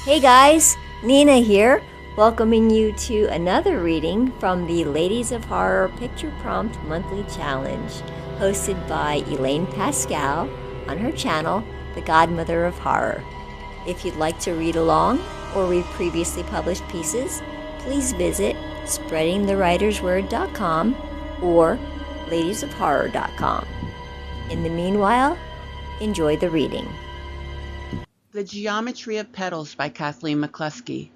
Hey guys, Nina here, welcoming you to another reading from the Ladies of Horror Picture Prompt Monthly Challenge, hosted by Elaine Pascale on her channel, The Godmother of Horror. If you'd like to read along or read previously published pieces, please visit spreadingthewritersword.com or ladiesofhorror.com. In the meanwhile, enjoy the reading. The Geometry of Petals by Kathleen McCluskey.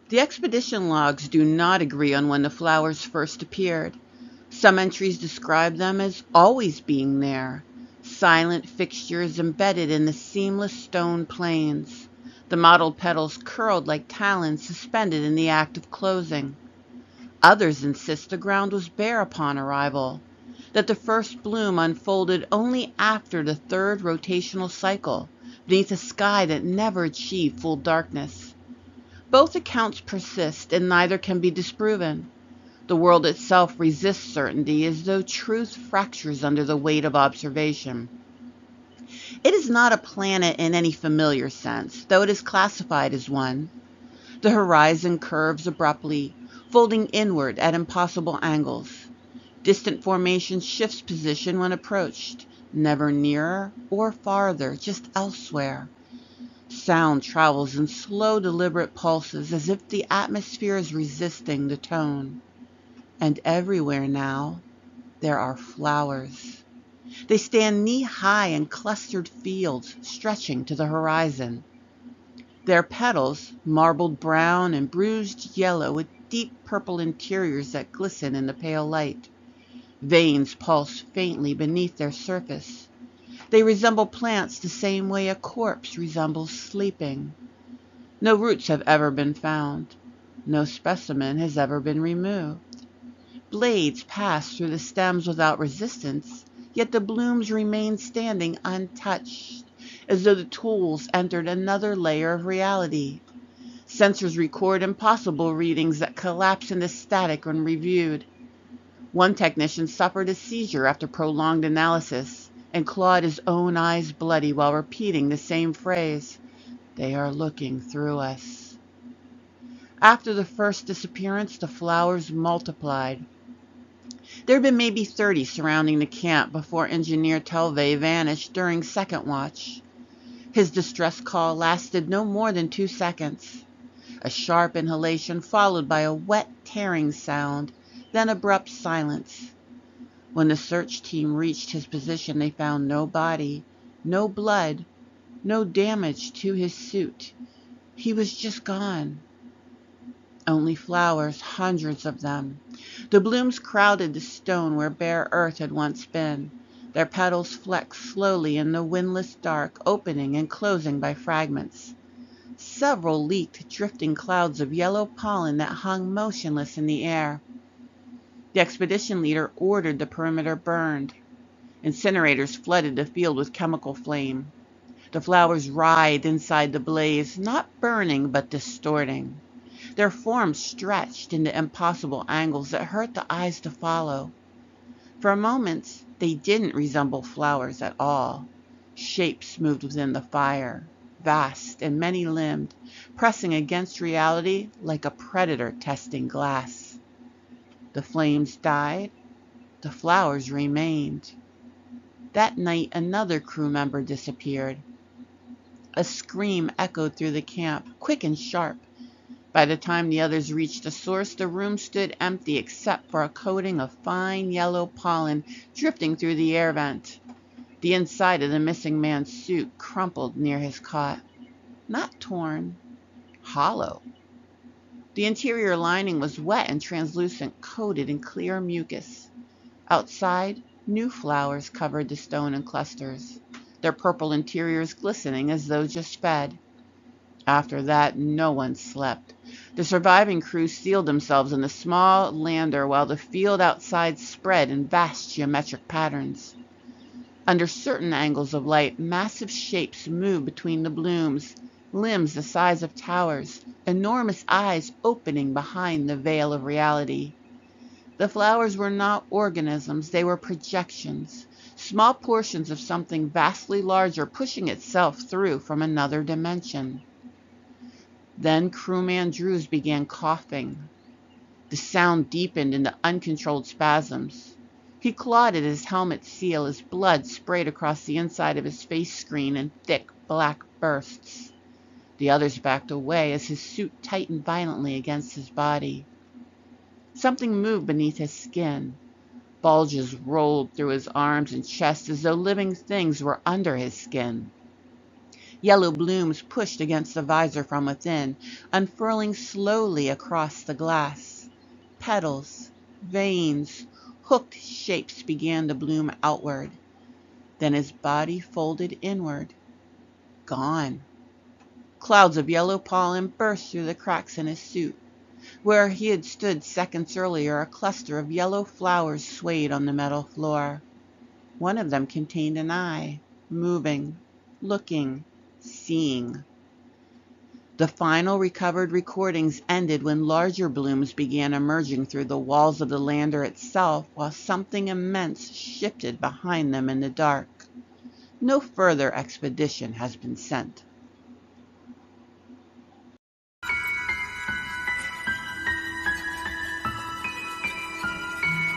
The expedition logs do not agree on when the flowers first appeared. Some entries describe them as always being there, silent fixtures embedded in the seamless stone plains, the mottled petals curled like talons suspended in the act of closing. Others insist the ground was bare upon arrival, that the first bloom unfolded only after the third rotational cycle, beneath a sky that never achieved full darkness. Both accounts persist, and neither can be disproven. The world itself resists certainty as though truth fractures under the weight of observation. It is not a planet in any familiar sense, though it is classified as one. The horizon curves abruptly, folding inward at impossible angles. Distant formation shifts position when approached, never nearer or farther, just elsewhere. Sound travels in slow, deliberate pulses as if the atmosphere is resisting the tone. And everywhere now, there are flowers. They stand knee-high in clustered fields stretching to the horizon. Their petals, marbled brown and bruised yellow with deep purple interiors that glisten in the pale light. Veins pulse faintly beneath their surface. They resemble plants the same way a corpse resembles sleeping. No roots have ever been found. No specimen has ever been removed. Blades pass through the stems without resistance, yet the blooms remain standing untouched, as though the tools entered another layer of reality. Sensors record impossible readings that collapse into static when reviewed. One technician suffered a seizure after prolonged analysis and clawed his own eyes bloody while repeating the same phrase, "They are looking through us." After the first disappearance, the flowers multiplied. There had been maybe 30 surrounding the camp before Engineer Telve vanished during second watch. His distress call lasted no more than 2 seconds. A sharp inhalation followed by a wet tearing sound, then abrupt silence. When the search team reached his position, they found no body, no blood, no damage to his suit. He was just gone. Only flowers, hundreds of them. The blooms crowded the stone where bare earth had once been. Their petals flecked slowly in the windless dark, opening and closing by fragments. Several leaked drifting clouds of yellow pollen that hung motionless in the air. The expedition leader ordered the perimeter burned. Incinerators flooded the field with chemical flame. The flowers writhed inside the blaze, not burning but distorting. Their forms stretched into impossible angles that hurt the eyes to follow. For a moment, they didn't resemble flowers at all. Shapes moved within the fire, vast and many-limbed, pressing against reality like a predator testing glass. The flames died. The flowers remained. That night, another crew member disappeared. A scream echoed through the camp, quick and sharp. By the time the others reached the source, the room stood empty except for a coating of fine yellow pollen drifting through the air vent. The inside of the missing man's suit crumpled near his cot. Not torn, hollow. The interior lining was wet and translucent, coated in clear mucus. Outside, new flowers covered the stone in clusters, their purple interiors glistening as though just fed. After that, no one slept. The surviving crew sealed themselves in the small lander while the field outside spread in vast geometric patterns. Under certain angles of light, massive shapes moved between the blooms, limbs the size of towers, enormous eyes opening behind the veil of reality. The flowers were not organisms, they were projections, small portions of something vastly larger pushing itself through from another dimension. Then crewman Drews began coughing. The sound deepened into uncontrolled spasms. He clawed at his helmet seal as blood sprayed across the inside of his face screen in thick black bursts. The others backed away as his suit tightened violently against his body. Something moved beneath his skin. Bulges rolled through his arms and chest as though living things were under his skin. Yellow blooms pushed against the visor from within, unfurling slowly across the glass. Petals, veins, hooked shapes began to bloom outward. Then his body folded inward. Gone. Clouds of yellow pollen burst through the cracks in his suit. Where he had stood seconds earlier, a cluster of yellow flowers swayed on the metal floor. One of them contained an eye, moving, looking, seeing. The final recovered recordings ended when larger blooms began emerging through the walls of the lander itself, while something immense shifted behind them in the dark. No further expedition has been sent.